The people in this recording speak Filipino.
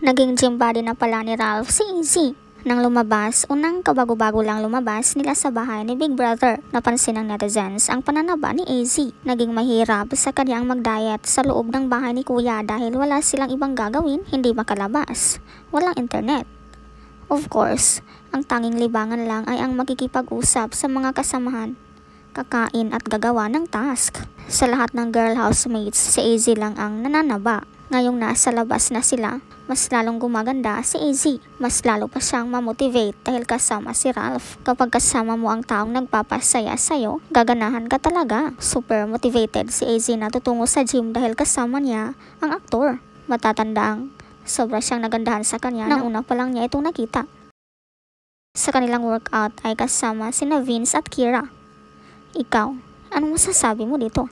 Naging gym body na pala ni Ralph si Izzy. Nang lumabas, unang kabago-bago lang lumabas nila sa bahay ni Big Brother. Napansin ng netizens ang pananaba ni Izzy. Naging mahirap sa kanyang mag-diet sa loob ng bahay ni Kuya dahil wala silang ibang gagawin, hindi makalabas. Walang internet. Of course, ang tanging libangan lang ay ang makikipag-usap sa mga kasamahan, kakain at gagawa ng task. Sa lahat ng girl housemates, si Izzy lang ang nananaba. Ngayong nasa labas na sila, mas lalong gumaganda si Izzy. Mas lalo pa siyang mamotivate dahil kasama si Ralph. Kapag kasama mo ang taong nagpapasaya sa'yo, gaganahan ka talaga. Super motivated si Izzy na tutungo sa gym dahil kasama niya ang aktor. Matatandaang sobra siyang nagandahan sa kanya nang una pa lang niya itong nakita. Sa kanilang workout ay kasama sina Vince at Kira. Ikaw, anong masasabi mo dito?